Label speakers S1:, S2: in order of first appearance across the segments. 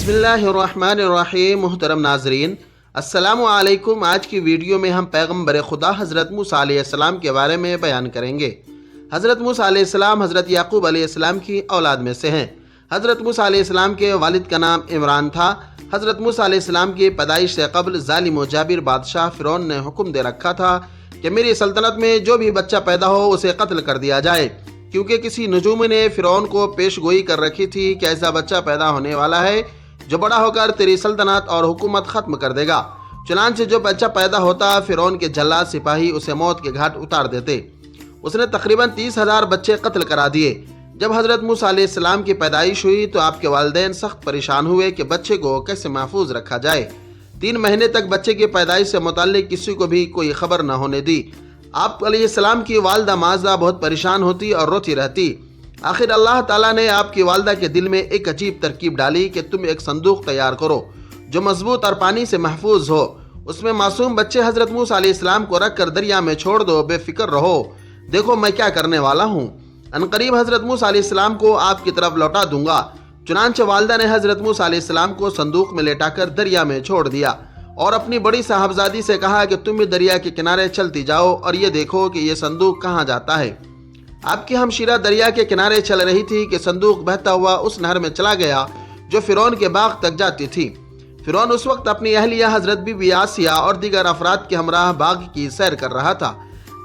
S1: बिस्मिल्लाहिर्रहमानिर्रहीम। मुहतरम नाजरीन, अस्सलामु अलैकुम। आज की वीडियो में हम पैगम्बर खुदा हज़रत मूसा अलैहिस्सलाम के बारे में बयान करेंगे। हज़रत मूसा अलैहिस्सलाम हज़रत याकूब अलैहिस्सलाम की औलाद में से हैं। हज़रत मूसा अलैहिस्सलाम के वालिद का नाम इमरान था। हज़रत मूसा अलैहिस्सलाम की पैदाइश से कबल ज़ालिम व जाबिर बादशाह फ़िरौन ने हुक्म दे रखा था कि मेरी सल्तनत में जो भी बच्चा पैदा हो उसे कत्ल कर दिया जाए, क्योंकि किसी नजूम ने फ़िरौन को पेशगोई कर रखी थी कि ऐसा बच्चा पैदा होने वाला है जो बड़ा होकर तेरी सल्तनत और हुकूमत ख़त्म कर देगा। चुनांचे जो बच्चा पैदा होता फ़िरौन के जल्लाद सिपाही उसे मौत के घाट उतार देते। उसने तकरीबन 30,000 बच्चे कत्ल करा दिए। जब हज़रत मूसा अलैहिस्सलाम की पैदाइश हुई तो आपके वालिदैन सख्त परेशान हुए कि बच्चे को कैसे महफूज रखा जाए। 3 महीने तक बच्चे की पैदाइश से मुताल्लिक किसी को भी कोई खबर न होने दी। आप अलैहिस्सलाम की वालदा माज़ा बहुत परेशान होती और रोती रहती। आखिर अल्लाह ताला ने आपकी वालदा के दिल में एक अजीब तरकीब डाली कि तुम एक संदूक तैयार करो जो मजबूत और पानी से महफूज हो। उसमें मासूम बच्चे हज़रत मूसा अलैहिस्सलाम को रख कर दरिया में छोड़ दो, बेफिक्र रहो, देखो मैं क्या करने वाला हूँ। अनकरीब हज़रत मूसा अलैहिस्सलाम को आपकी तरफ लौटा दूंगा। चुनांचे वालदा ने हज़रत मूसा अलैहिस्सलाम को संदूक में लेटाकर दरिया में छोड़ दिया और अपनी बड़ी साहबजादी से कहा कि तुम भी दरिया के किनारे चलती जाओ और ये देखो कि ये संदूक कहाँ जाता है। आपकी हमशीरा दरिया के किनारे चल रही थी कि संदूक बहता हुआ उस नहर में चला गया जो फ़िरौन के बाग तक जाती थी। फ़िरौन उस वक्त अपनी अहलिया हज़रत बीबी आसिया और दीगर अफराद के हमराह बाग की सैर कर रहा था।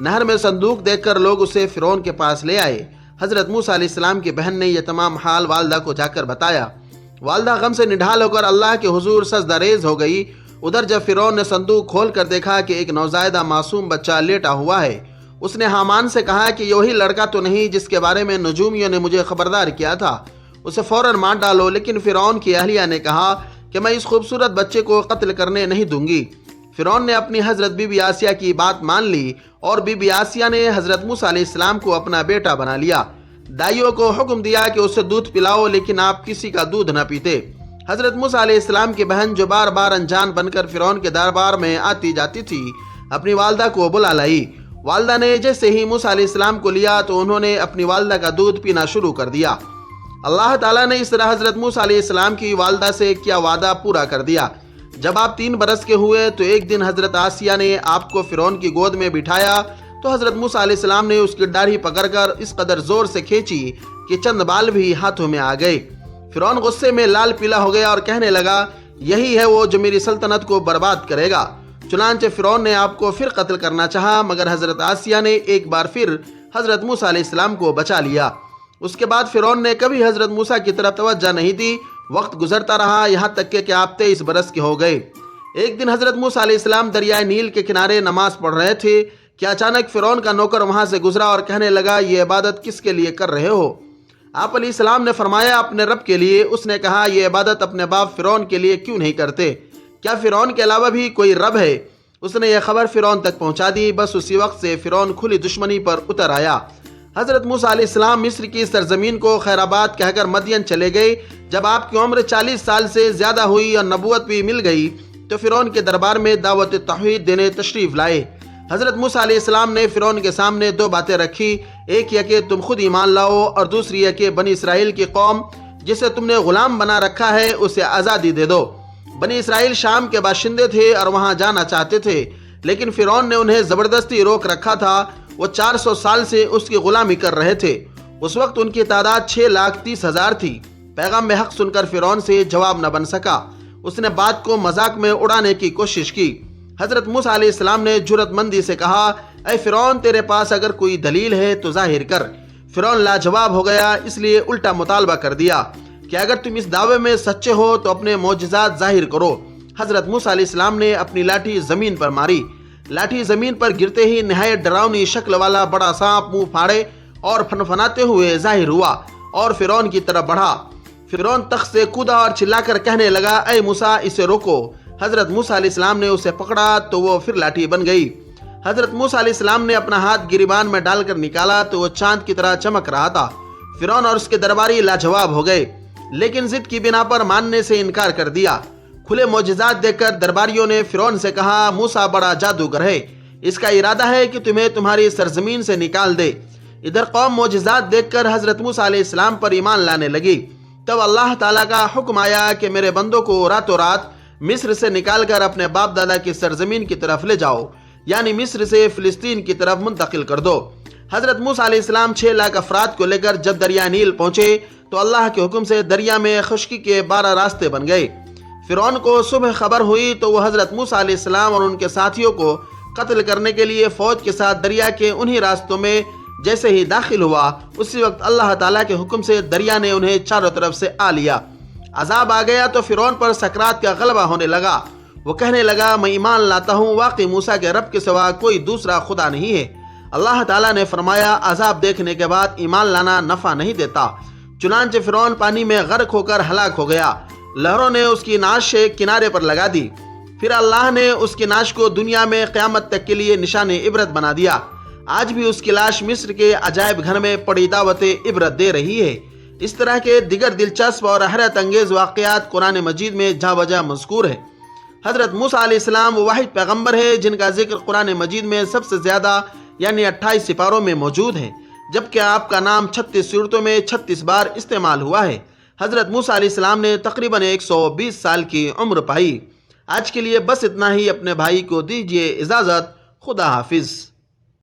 S1: नहर में संदूक देखकर लोग उसे फ़िरौन के पास ले आए। हज़रत मूसा अलैहिस्सलाम की बहन ने यह तमाम हाल वालदा को जाकर बताया। वालदा गम से निढाल होकर अल्लाह के हुजूर सजदारेज हो गई। उधर जब फ़िरौन ने संदूक खोल कर देखा कि एक नौज़ायदा मासूम बच्चा लेटा हुआ है, उसने हामान से कहा कि यही लड़का तो नहीं जिसके बारे में नजूमियों ने मुझे खबरदार किया था, उसे फ़ौरन मार डालो। लेकिन फ़िरौन की अहलिया ने कहा कि मैं इस खूबसूरत बच्चे को कत्ल करने नहीं दूंगी। फ़िरौन ने अपनी हज़रत बीबी आसिया की बात मान ली और बीबी आसिया ने हज़रत मूसा अलैहिस्सलाम को अपना बेटा बना लिया। दाइयों को हुक्म दिया कि उसे दूध पिलाओ, लेकिन आप किसी का दूध न पीते। हज़रत मूसा अलैहिस्सलाम की बहन जो बार बार अनजान बनकर फ़िरौन के दरबार में आती जाती थी, अपनी वालदा को बुला लाई। वालदा ने जैसे ही मूसा अलैहिस्सलाम को लिया तो उन्होंने अपनी वालदा का दूध पीना शुरू कर दिया। अल्लाह ताला ने इस तरह हज़रत मूसा अलैहिस्सलाम की वालदा से किया वादा पूरा कर दिया। जब आप 3 बरस के हुए तो एक दिन हज़रत आसिया ने आपको फ़िरौन की गोद में बिठाया तो हज़रत मूसा अलैहिस्सलाम ने उसकी दाढ़ी पकड़कर इस कदर ज़ोर से खींची कि चंद बाल भी हाथों में आ गए। फ़िरौन गुस्से में लाल पीला हो गया और कहने लगा, यही है वो जो मेरी सल्तनत को बर्बाद करेगा। चुनांचे फ़िरौन ने आपको फिर कत्ल करना चाहा, मगर हज़रत आसिया ने एक बार फिर हज़रत मूसा अलैहिस्सलाम को बचा लिया। उसके बाद फ़िरौन ने कभी हज़रत मूसा की तरफ तवज्जो नहीं दी। वक्त गुजरता रहा, यहाँ तक कि आप 23 बरस के हो गए। एक दिन हज़रत मूसा अलैहिस्सलाम दरियाए नील के किनारे नमाज पढ़ रहे थे कि अचानक फ़िरौन का नौकर वहाँ से गुजरा और कहने लगा, ये इबादत किसके लिए कर रहे हो? आप अलैहिस्सलाम ने फरमाया, अपने रब के लिए। उसने कहा, ये इबादत अपने बाप फ़िरौन के लिए क्यों नहीं करते? क्या फ़िरौन के अलावा भी कोई रब है? उसने यह खबर फ़िरौन तक पहुंचा दी। बस उसी वक्त से फ़िरौन खुली दुश्मनी पर उतर आया। हज़रत मूसा अलैहिस्सलाम मिस्र की सरजमीन को खैराबाद कहकर मदियन चले गए। जब आपकी उम्र 40 साल से ज़्यादा हुई और नबूवत भी मिल गई तो फ़िरौन के दरबार में दावत तौहीद देने तशरीफ़ लाए। हज़रत मूसा अलैहिस्सलाम ने फ़िरौन के सामने 2 बातें रखी। एक यह कि तुम खुद ईमान लाओ और दूसरी यह कि बनी इसराइल की कौम जिसे तुमने ग़ुलाम बना रखा है उसे आज़ादी दे दो। बनी इसराइल शाम के बाशिंदे थे और वहाँ जाना चाहते थे, लेकिन फ़िरौन ने उन्हें ज़बरदस्ती रोक रखा था। वो 400 साल से उसकी ग़ुलामी कर रहे थे। उस वक्त उनकी तादाद 6,30,000 थी। पैगाम में हक़ सुनकर फ़िरौन से जवाब न बन सका। उसने बात को मजाक में उड़ाने की कोशिश की। हज़रत मूसा अलैहिस्सलाम ने जुर्रतमंदी से कहा, ऐ फ़िरौन, तेरे पास अगर कोई दलील है तो ज़ाहिर कर। फ़िरौन लाजवाब हो गया, इसलिए उल्टा मुतालबा कर दिया कि अगर तुम इस दावे में सच्चे हो तो अपने मोजज़ात ज़ाहिर करो। हज़रत मूसा अलैहिस्सलाम ने अपनी लाठी ज़मीन पर मारी। लाठी ज़मीन पर गिरते ही नहायत डरावनी शक्ल वाला बड़ा सांप मुंह फाड़े और फनफनाते हुए ज़ाहिर हुआ और फ़िरौन की तरफ बढ़ा। फ़िरौन तख्त से कूदा और चिल्लाकर कहने लगा, ऐ मूसा, इसे रोको। हज़रत मूसा अलैहिस्सलाम ने उसे पकड़ा तो वो फिर लाठी बन गई। हज़रत मूसा अलैहिस्सलाम ने अपना हाथ गिरिबान में डालकर निकाला तो वो चांद की तरह चमक रहा था। फ़िरौन और उसके दरबारी लाजवाब हो गए, लेकिन जिद की बिना पर मानने से इनकार कर दिया। खुले मोजज़ात देखकर दरबारियों ने फ़िरौन से कहा, मूसा बड़ा जादूगर है, इसका इरादा है कि तुम्हें तुम्हारी सरजमीन से निकाल दे। इधर कौम मोजज़ात देखकर हज़रत मूसा अलैहिस्सलाम पर ईमान लाने लगी। तब अल्लाह ताला का हुक्म आया कि मेरे बंदों को रातों रात मिस्र से निकाल कर अपने बाप दादा की सरजमीन की तरफ ले जाओ, यानी मिस्र से फिलिस्तीन की तरफ मुंतकिल कर दो। हजरत मूसा अलैहिस्सलाम 6 लाख अफराद को लेकर जब दरिया नील पहुंचे तो अल्लाह के हुक्म से दरिया में खुश्की के 12 रास्ते बन गए। फिरौन को सुबह खबर हुई तो वह हजरत मूसा अलैहिस्सलाम और उनके साथियों को कत्ल करने के लिए फौज के साथ दरिया के उन्हीं रास्तों में जैसे ही दाखिल हुआ, उसी वक्त अल्लाह ताला के हुक्म से दरिया ने उन्हें चारों तरफ से आ लिया। अजाब आ गया तो फिरौन पर सकरात का गलबा होने लगा। वो कहने लगा, मैं ईमान लाता हूँ वाकई मूसा के रब के सिवा कोई दूसरा खुदा नहीं है। अल्लाह ताला ने फरमाया, अजाब देखने के बाद ईमान लाना नफा नहीं देता। चुनांचे फिरौन पानी में गर्क होकर हलाक हो गया। लहरों ने उसकी नाश से किनारे पर लगा दी। फिर अल्लाह ने उसकी नाश को दुनिया में क़यामत तक के लिए निशान इबरत बना दिया। आज भी उसकी लाश मिस्र के अजायब घर में पड़ी दावत इबरत दे रही है। इस तरह के दिगर दिलचस्प और हैरत अंगेज वाक़यात कुरान मजीद में जा बजा मज़कूर है। हज़रत मूसा अलैहिस्सलाम वो वाहिद पैगम्बर है जिनका जिक्र कुरान मजीद में सबसे ज़्यादा यानी 28 सिपारों में मौजूद है, जबकि आपका नाम 36 सूरतों में 36 बार इस्तेमाल हुआ है। हज़रत मूसा अलैहिस्सलाम ने तकरीबन 120 साल की उम्र पाई। आज के लिए बस इतना ही। अपने भाई को दीजिए इजाज़त। खुदा हाफिज़।